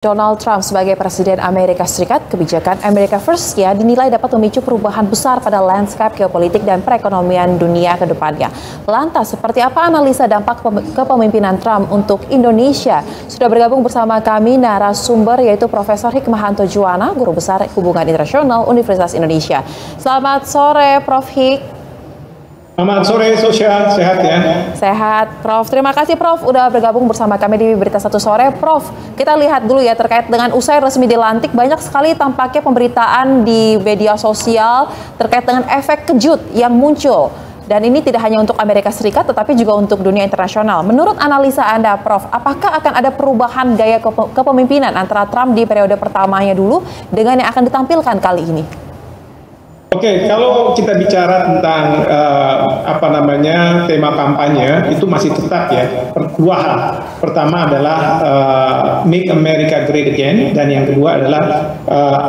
Donald Trump sebagai Presiden Amerika Serikat, kebijakan America First-nya dinilai dapat memicu perubahan besar pada landscape geopolitik dan perekonomian dunia ke depannya. Lantas, seperti apa analisa dampak kepemimpinan Trump untuk Indonesia? Sudah bergabung bersama kami narasumber yaitu Profesor Hikmahanto Juwana, Guru Besar Hubungan Internasional Universitas Indonesia. Selamat sore, Prof. Hik. Selamat sore, Sosial. Sehat ya? Sehat, Prof. Terima kasih, Prof. Udah bergabung bersama kami di Berita Satu Sore. Prof, kita lihat dulu ya terkait dengan usai resmi dilantik, banyak sekali tampaknya pemberitaan di media sosial terkait dengan efek kejut yang muncul. Dan ini tidak hanya untuk Amerika Serikat, tetapi juga untuk dunia internasional. Menurut analisa Anda, Prof, apakah akan ada perubahan gaya kepemimpinan antara Trump di periode pertamanya dulu dengan yang akan ditampilkan kali ini? Oke, kalau kita bicara tentang tema kampanye itu masih tetap ya. Dua hal. Pertama adalah Make America Great Again, dan yang kedua adalah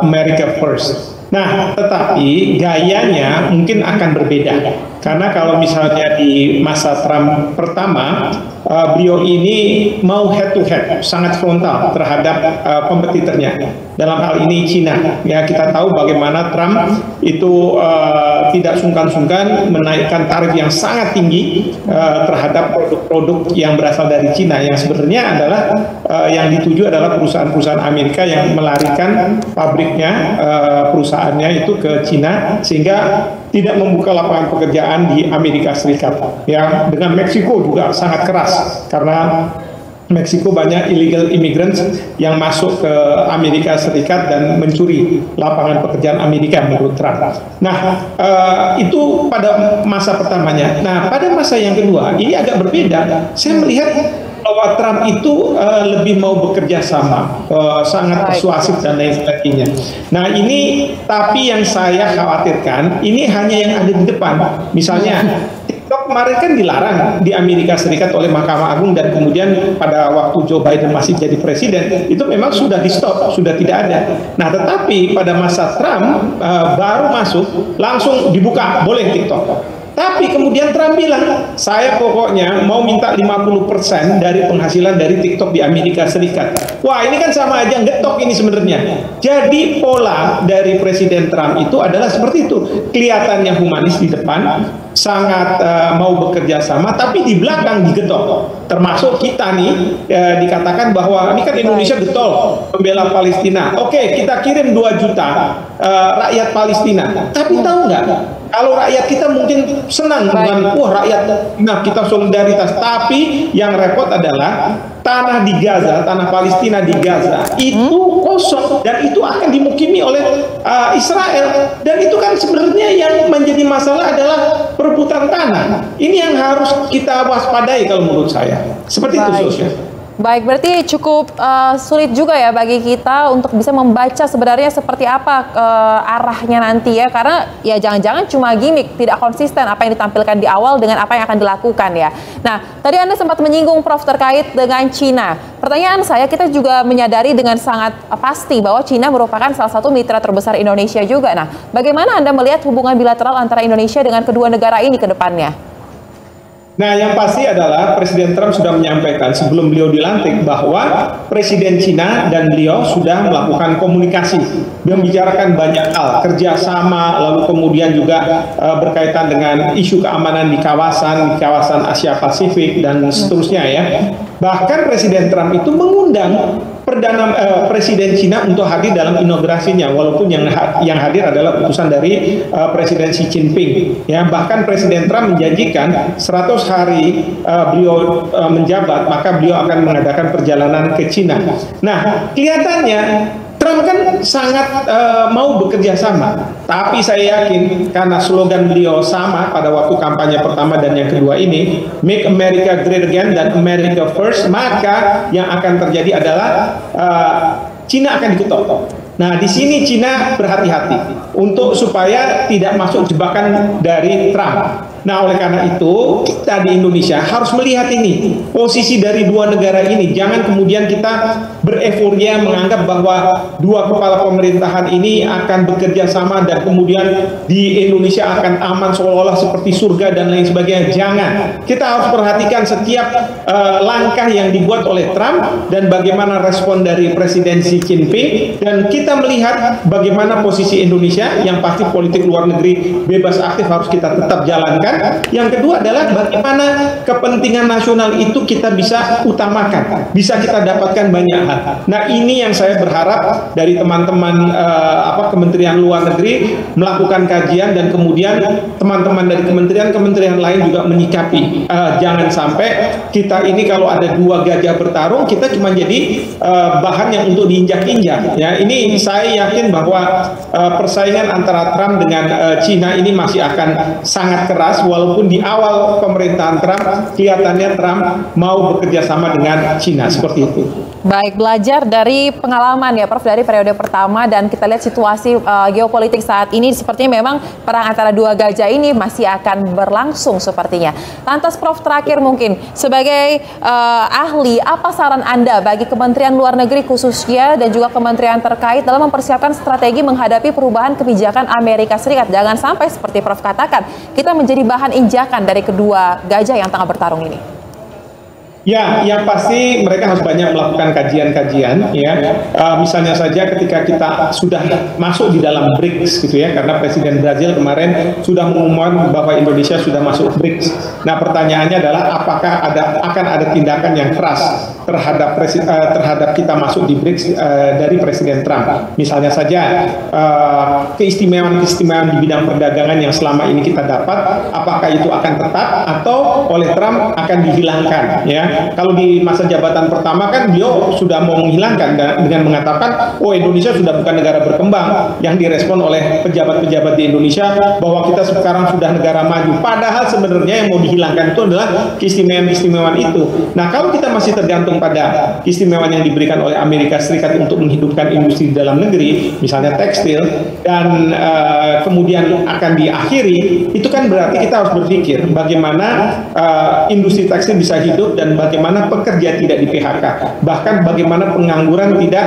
America First. Nah, tetapi gayanya mungkin akan berbeda. Karena kalau misalnya di masa Trump pertama, beliau ini mau head to head, sangat frontal terhadap kompetitornya. Dalam hal ini Cina. Ya, kita tahu bagaimana Trump itu tidak sungkan-sungkan menaikkan tarif yang sangat tinggi terhadap produk-produk yang berasal dari Cina, yang sebenarnya adalah yang dituju adalah perusahaan-perusahaan Amerika yang melarikan pabriknya, perusahaannya itu ke Cina, sehingga tidak membuka lapangan pekerjaan di Amerika Serikat. Ya, dengan Meksiko juga sangat keras karena Meksiko banyak illegal immigrants yang masuk ke Amerika Serikat dan mencuri lapangan pekerjaan Amerika menurut Trump. Nah, itu pada masa pertamanya. Nah, pada masa yang kedua ini agak berbeda. Saya melihat bahwa Trump itu lebih mau bekerja sama, sangat persuasif dan lain sebagainya. Nah, ini tapi yang saya khawatirkan ini hanya yang ada di depan. Misalnya TikTok kemarin kan dilarang di Amerika Serikat oleh Mahkamah Agung, dan kemudian pada waktu Joe Biden masih jadi presiden itu memang sudah di stop, sudah tidak ada. Nah, tetapi pada masa Trump baru masuk langsung dibuka, boleh TikTok. Tapi kemudian Trump bilang, saya pokoknya mau minta 50% dari penghasilan dari TikTok di Amerika Serikat. Wah, ini kan sama aja ngetok ini sebenarnya. Jadi pola dari Presiden Trump itu adalah seperti itu. Kelihatannya humanis di depan, sangat mau bekerja sama, tapi di belakang digetok. Termasuk kita nih, dikatakan bahwa ini kan Indonesia getol membela Palestina. Oke, kita kirim 2 juta rakyat Palestina. Tapi tahu nggak? Kalau rakyat kita mungkin senang dengan rakyat, nah kita solidaritas. Tapi yang repot adalah tanah di Gaza, tanah Palestina di Gaza itu kosong, dan itu akan dimukimi oleh Israel. Dan itu kan sebenarnya yang menjadi masalah adalah perebutan tanah. Ini yang harus kita waspadai kalau menurut saya. Seperti itu, Sosial. Baik, berarti cukup sulit juga ya bagi kita untuk bisa membaca sebenarnya seperti apa arahnya nanti ya, karena ya jangan-jangan cuma gimmick, tidak konsisten apa yang ditampilkan di awal dengan apa yang akan dilakukan ya. Nah, tadi Anda sempat menyinggung, Prof, terkait dengan Cina. Pertanyaan saya, kita juga menyadari dengan sangat pasti bahwa Cina merupakan salah satu mitra terbesar Indonesia juga. Nah, bagaimana Anda melihat hubungan bilateral antara Indonesia dengan kedua negara ini ke depannya? Nah, yang pasti adalah Presiden Trump sudah menyampaikan sebelum beliau dilantik bahwa Presiden Cina dan beliau sudah melakukan komunikasi, membicarakan banyak hal, kerjasama, lalu kemudian juga berkaitan dengan isu keamanan di kawasan Asia Pasifik dan seterusnya ya. Bahkan Presiden Trump itu mengundang Presiden Cina untuk hadir dalam inaugurasinya, walaupun yang hadir adalah utusan dari Presiden Xi Jinping. Ya, bahkan Presiden Trump menjanjikan 100 hari beliau menjabat, maka beliau akan mengadakan perjalanan ke Cina. Nah, kelihatannya Trump kan sangat mau bekerja sama, tapi saya yakin karena slogan beliau sama pada waktu kampanye pertama dan yang kedua ini, Make America Great Again dan America First, maka yang akan terjadi adalah Cina akan diketok. Nah, di sini Cina berhati-hati untuk supaya tidak masuk jebakan dari Trump. Nah, oleh karena itu kita di Indonesia harus melihat ini posisi dari dua negara ini. Jangan kemudian kita bereforia menganggap bahwa dua kepala pemerintahan ini akan bekerja sama dan kemudian di Indonesia akan aman seolah-olah seperti surga dan lain sebagainya. Jangan. Kita harus perhatikan setiap langkah yang dibuat oleh Trump dan bagaimana respon dari Presiden Xi Jinping, dan kita melihat bagaimana posisi Indonesia. Yang pasti politik luar negeri bebas aktif harus kita tetap jalankan. Yang kedua adalah bagaimana kepentingan nasional itu kita bisa utamakan, bisa kita dapatkan banyak hal. Nah, ini yang saya berharap dari teman-teman Kementerian Luar Negeri melakukan kajian, dan kemudian teman-teman dari kementerian lain juga menyikapi. Jangan sampai kita ini kalau ada dua gajah bertarung, kita cuma jadi bahan yang untuk diinjak-injak. Ya, ini saya yakin bahwa persaingan antara Trump dengan Cina ini masih akan sangat keras, walaupun di awal pemerintahan Trump kelihatannya Trump mau bekerja sama dengan Cina, seperti itu. Baik, belajar dari pengalaman ya Prof, dari periode pertama, dan kita lihat situasi geopolitik saat ini sepertinya memang perang antara dua gajah ini masih akan berlangsung sepertinya. Lantas Prof, terakhir mungkin sebagai ahli, apa saran Anda bagi Kementerian Luar Negeri khususnya dan juga kementerian terkait dalam mempersiapkan strategi menghadapi perubahan kebijakan Amerika Serikat? Jangan sampai seperti Prof katakan, kita menjadi bahan injakan dari kedua gajah yang tengah bertarung ini. Ya, yang pasti mereka harus banyak melakukan kajian-kajian, ya. Misalnya saja ketika kita sudah masuk di dalam BRICS, gitu ya, karena Presiden Brazil kemarin sudah mengumumkan bahwa Indonesia sudah masuk BRICS. Nah, pertanyaannya adalah apakah akan ada tindakan yang keras terhadap kita masuk di BRICS dari Presiden Trump. Misalnya saja keistimewaan-keistimewaan di bidang perdagangan yang selama ini kita dapat, apakah itu akan tetap atau oleh Trump akan dihilangkan, ya. Kalau di masa jabatan pertama kan beliau sudah mau menghilangkan dengan mengatakan, oh Indonesia sudah bukan negara berkembang, yang direspon oleh pejabat-pejabat di Indonesia bahwa kita sekarang sudah negara maju. Padahal sebenarnya yang mau dihilangkan itu adalah keistimewaan-keistimewaan itu. Nah, kalau kita masih tergantung pada keistimewaan yang diberikan oleh Amerika Serikat untuk menghidupkan industri di dalam negeri, misalnya tekstil, dan kemudian akan diakhiri, itu kan berarti kita harus berpikir bagaimana industri tekstil bisa hidup dan bagaimana pekerja tidak di PHK, bahkan bagaimana pengangguran tidak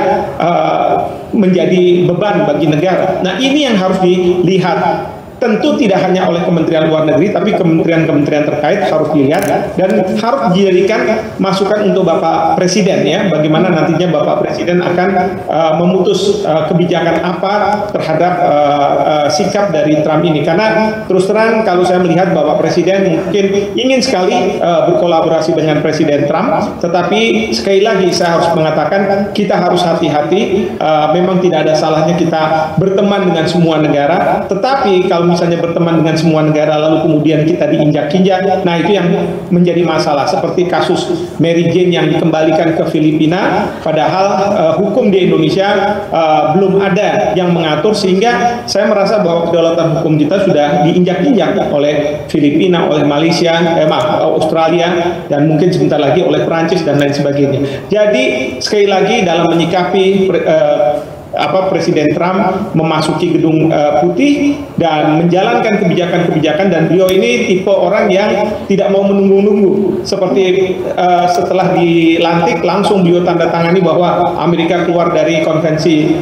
menjadi beban bagi negara. Nah, ini yang harus dilihat. Tentu tidak hanya oleh Kementerian Luar Negeri, tapi kementerian-kementerian terkait harus dilihat dan harus dijadikan masukan untuk Bapak Presiden, ya, bagaimana nantinya Bapak Presiden akan memutus kebijakan apa terhadap sikap dari Trump ini. Karena terus terang kalau saya melihat Bapak Presiden mungkin ingin sekali berkolaborasi dengan Presiden Trump, tetapi sekali lagi saya harus mengatakan kita harus hati-hati. Memang tidak ada salahnya kita berteman dengan semua negara, tetapi kalau misalnya berteman dengan semua negara lalu kemudian kita diinjak-injak, nah itu yang menjadi masalah, seperti kasus Mary Jane yang dikembalikan ke Filipina, padahal hukum di Indonesia belum ada yang mengatur, sehingga saya merasa bahwa kedaulatan hukum kita sudah diinjak-injak oleh Filipina, oleh Malaysia, Australia, dan mungkin sebentar lagi oleh Perancis dan lain sebagainya. Jadi sekali lagi dalam menyikapi Presiden Trump memasuki gedung putih dan menjalankan kebijakan-kebijakan, dan beliau ini tipe orang yang tidak mau menunggu-nunggu, seperti setelah dilantik langsung beliau tanda tangani bahwa Amerika keluar dari konvensi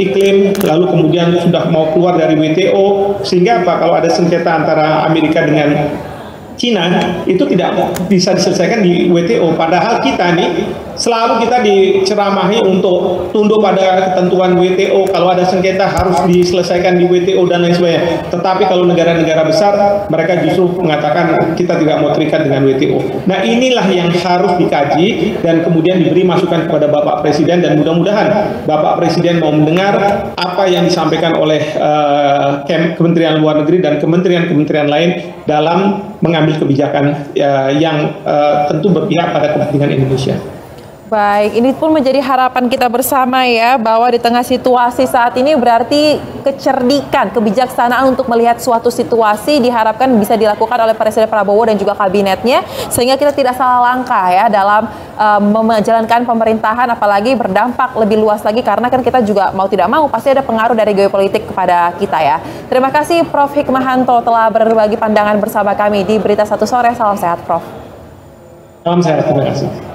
iklim, lalu kemudian sudah mau keluar dari WTO, sehingga kalau ada sengketa antara Amerika dengan Cina itu tidak bisa diselesaikan di WTO. Padahal kita nih selalu kita diceramahi untuk tunduk pada ketentuan WTO. Kalau ada sengketa harus diselesaikan di WTO dan lain sebagainya. Tetapi kalau negara-negara besar mereka justru mengatakan kita tidak mau terikat dengan WTO. Nah, inilah yang harus dikaji dan kemudian diberi masukan kepada Bapak Presiden, dan mudah-mudahan Bapak Presiden mau mendengar apa yang disampaikan oleh Kementerian Luar Negeri dan kementerian-kementerian lain dalam mengambil kebijakan yang tentu berpihak pada kepentingan Indonesia. Baik, ini pun menjadi harapan kita bersama ya, bahwa di tengah situasi saat ini berarti kecerdikan, kebijaksanaan untuk melihat suatu situasi diharapkan bisa dilakukan oleh Presiden Prabowo dan juga kabinetnya, sehingga kita tidak salah langkah ya dalam menjalankan pemerintahan, apalagi berdampak lebih luas lagi karena kan kita juga mau tidak mau pasti ada pengaruh dari geopolitik kepada kita ya. Terima kasih Prof. Hikmahanto telah berbagi pandangan bersama kami di Berita Satu Sore. Salam sehat Prof. Salam sehat, terima kasih.